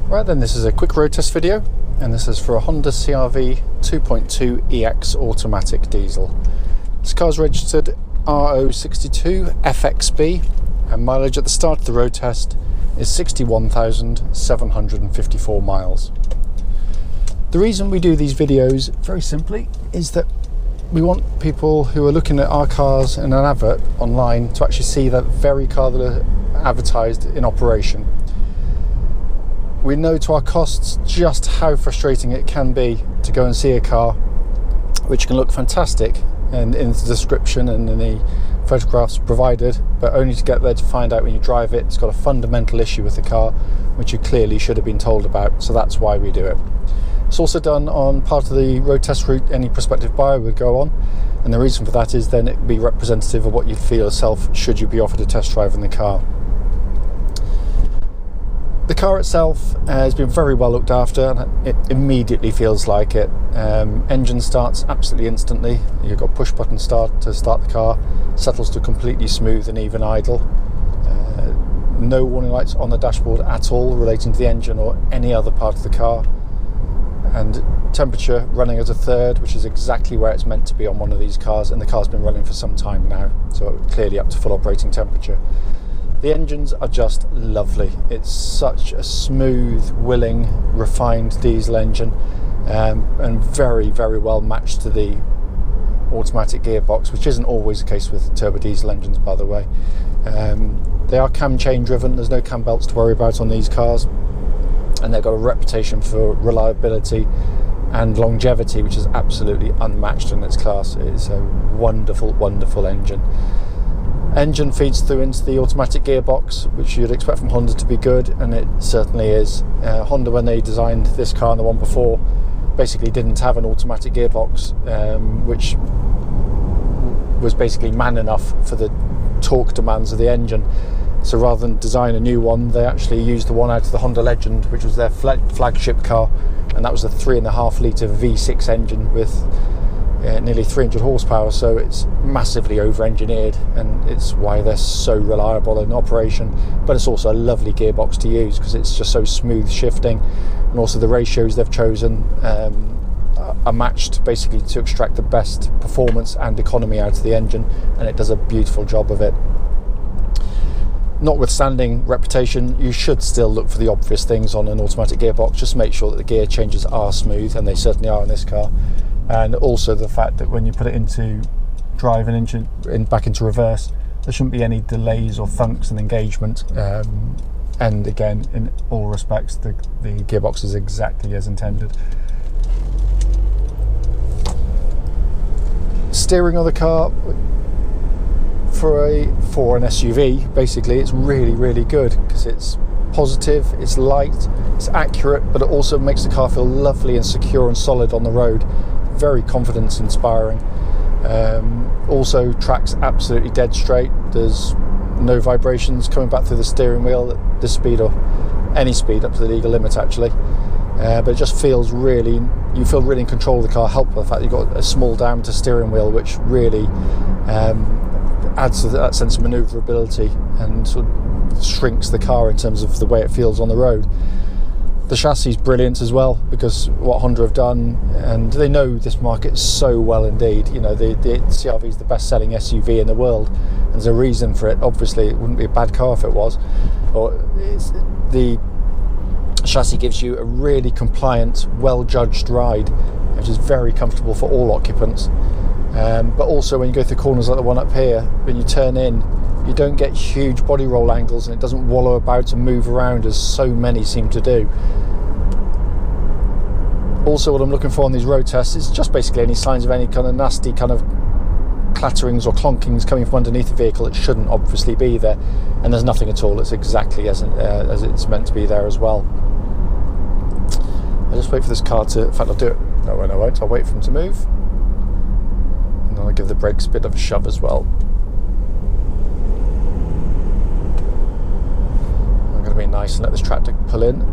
Right then, this is a quick road test video, and this is for a Honda CR-V 2.2 EX automatic diesel. This car's registered RO62FXB, and mileage at the start of the road test is 61,754 miles. The reason we do these videos, very simply, is that we want people who are looking at our cars in an advert online to actually see that very car that are advertised in operation. We know to our costs just how frustrating it can be to go and see a car which can look fantastic and in the description and in the photographs provided, but only to get there to find out when you drive it, it's got a fundamental issue with the car which you clearly should have been told about. So that's why we do it. It's also done on part of the road test route any prospective buyer would go on, and the reason for that is then it would be representative of what you'd feel yourself should you be offered a test drive in the car. The car itself has been very well looked after, and it immediately feels like it. Engine starts absolutely instantly. You've got push button start to start the car, settles to completely smooth and even idle. No warning lights on the dashboard at all relating to the engine or any other part of the car. And temperature running at a third, which is exactly where it's meant to be on one of these cars, and the car's been running for some time now, so clearly up to full operating temperature. The engines are just lovely. It's such a smooth, willing, refined diesel engine, and very, very well matched to the automatic gearbox, which isn't always the case with turbo diesel engines, by the way. They are cam chain driven. There's no cam belts to worry about on these cars, and they've got a reputation for reliability and longevity which is absolutely unmatched in its class. It's a wonderful, wonderful engine. Engine feeds through into the automatic gearbox, which you'd expect from Honda to be good, and it certainly is. Honda, when they designed this car and the one before, basically didn't have an automatic gearbox, which was basically man enough for the torque demands of the engine. So rather than design a new one, they actually used the one out of the Honda Legend, which was their flagship car, and that was a 3.5 litre V6 engine with nearly 300 horsepower, so it's massively over-engineered, and it's why they're so reliable in operation. But it's also a lovely gearbox to use because it's just so smooth shifting, and also the ratios they've chosen are matched basically to extract the best performance and economy out of the engine, and it does a beautiful job of it. Notwithstanding reputation, you should still look for the obvious things on an automatic gearbox. Just make sure that the gear changes are smooth, and they certainly are in this car. And also the fact that when you put it into drive and back into reverse, there shouldn't be any delays or thunks in engagement. And again, in all respects, the gearbox is exactly as intended. Steering of the car for an SUV, basically, it's really, really good because it's positive, it's light, it's accurate, but it also makes the car feel lovely and secure and solid on the road. Very confidence inspiring. Also tracks absolutely dead straight. There's no vibrations coming back through the steering wheel at this speed or any speed up to the legal limit actually, but it just feels really, you feel really in control of the car, helped by the fact you've got a small diameter steering wheel which really adds to that sense of manoeuvrability and sort of shrinks the car in terms of the way it feels on the road. The chassis is brilliant as well, because what Honda have done, and they know this market so well indeed. You know, the CR-V is the best-selling SUV in the world, and there's a reason for it. Obviously, it wouldn't be a bad car if it was. The chassis gives you a really compliant, well-judged ride, which is very comfortable for all occupants. But also, when you go through corners like the one up here, when you turn in, you don't get huge body roll angles, and it doesn't wallow about and move around as so many seem to do. Also, what I'm looking for on these road tests is just basically any signs of any kind of nasty kind of clatterings or clonkings coming from underneath the vehicle. It shouldn't obviously be there, and there's nothing at all. It's exactly as it's meant to be there as well. I'll just wait for this car to, in fact I'll do it, no I won't, I'll wait for him to move, and then I'll give the brakes a bit of a shove as well. I'm going to be nice and let this tractor pull in.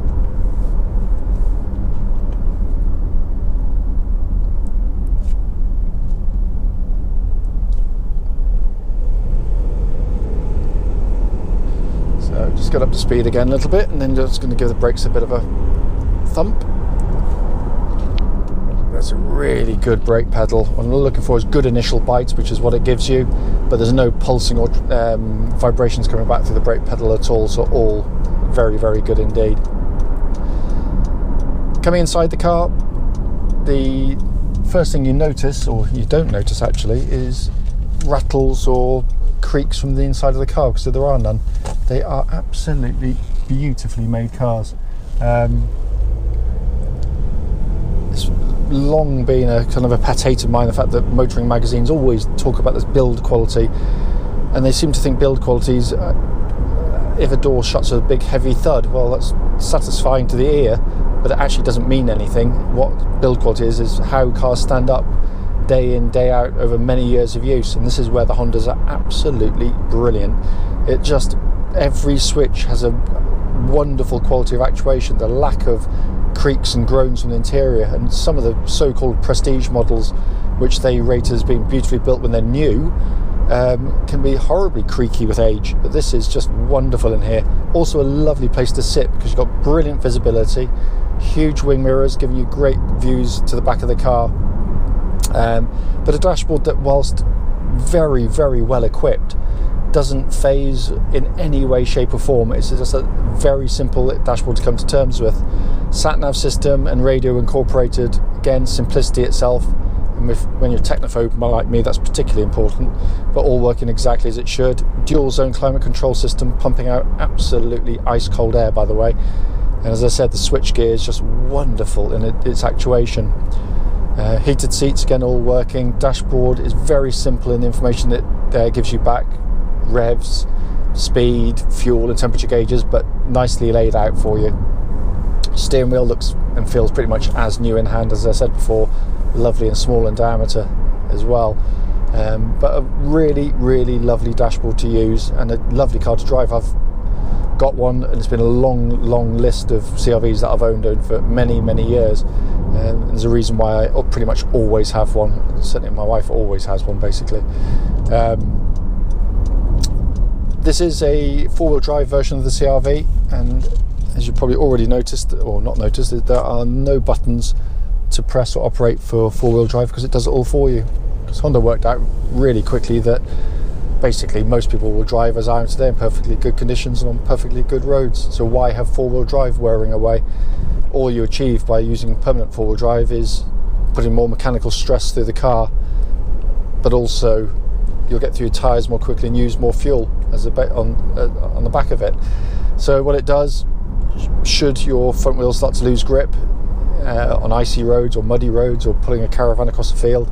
get up to speed again a little bit, and then just going to give the brakes a bit of a thump. That's a really good brake pedal. What I'm looking for is good initial bites, which is what it gives you, but there's no pulsing or vibrations coming back through the brake pedal at all, so all very, very good indeed. Coming inside the car, the first thing you notice, or you don't notice actually, is rattles or creaks from the inside of the car, because there are none. They are absolutely beautifully made cars. It's long been a kind of a pet hate of mine, the fact that motoring magazines always talk about this build quality, and they seem to think build qualities, if a door shuts with a big heavy thud, well, that's satisfying to the ear, but it actually doesn't mean anything. What build quality is how cars stand up day in, day out over many years of use, and this is where the Hondas are absolutely brilliant. It just, every switch has a wonderful quality of actuation, the lack of creaks and groans from the interior, and some of the so-called prestige models, which they rate as being beautifully built when they're new, can be horribly creaky with age, but this is just wonderful in here. Also a lovely place to sit, because you've got brilliant visibility, huge wing mirrors giving you great views to the back of the car, but a dashboard that, whilst very, very well equipped, doesn't phase in any way, shape or form. It's just a very simple dashboard to come to terms with. Sat-nav system and radio incorporated, again, simplicity itself, and when you're technophobe like me, that's particularly important, but all working exactly as it should. Dual zone climate control system, pumping out absolutely ice cold air, by the way, and as I said, the switch gear is just wonderful in its actuation. Heated seats, again, all working. Dashboard is very simple in the information that gives you back: revs, speed, fuel and temperature gauges, but nicely laid out for you. Steering wheel looks and feels pretty much as new in hand, as I said before, lovely and small in diameter as well, but a really, really lovely dashboard to use and a lovely car to drive. I've got one, and it's been a long list of CR-Vs that I've owned for many, many years. There's a reason why I pretty much always have one. Certainly my wife always has one, basically. This is a four-wheel drive version of the CR-V, and as you probably already noticed, or not noticed, there are no buttons to press or operate for four-wheel drive, because it does it all for you. Because Honda worked out really quickly that basically most people will drive as I am today in perfectly good conditions and on perfectly good roads, so why have four-wheel drive wearing away? All you achieve by using permanent four-wheel drive is putting more mechanical stress through the car, but also you'll get through your tyres more quickly and use more fuel as a bit on the back of it. So what it does, should your front wheels start to lose grip on icy roads or muddy roads or pulling a caravan across the field,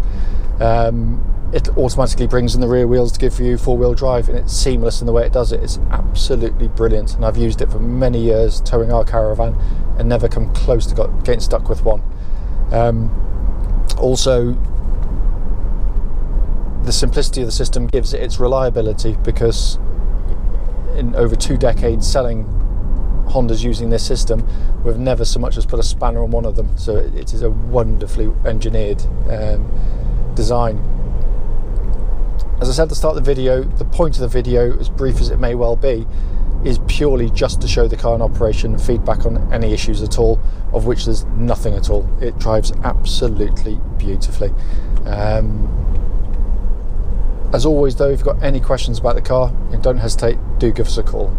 it automatically brings in the rear wheels to give you four-wheel drive, and it's seamless in the way it does it. It's absolutely brilliant, and I've used it for many years towing our caravan and never come close to getting stuck with one. Also, the simplicity of the system gives it its reliability, because in over 2 decades selling Hondas using this system, we've never so much as put a spanner on one of them. So it is a wonderfully engineered design. As I said at the start of the video, the point of the video, as brief as it may well be, is purely just to show the car in operation and feedback on any issues at all, of which there's nothing at all. It drives absolutely beautifully. As always though, if you've got any questions about the car, don't hesitate, do give us a call.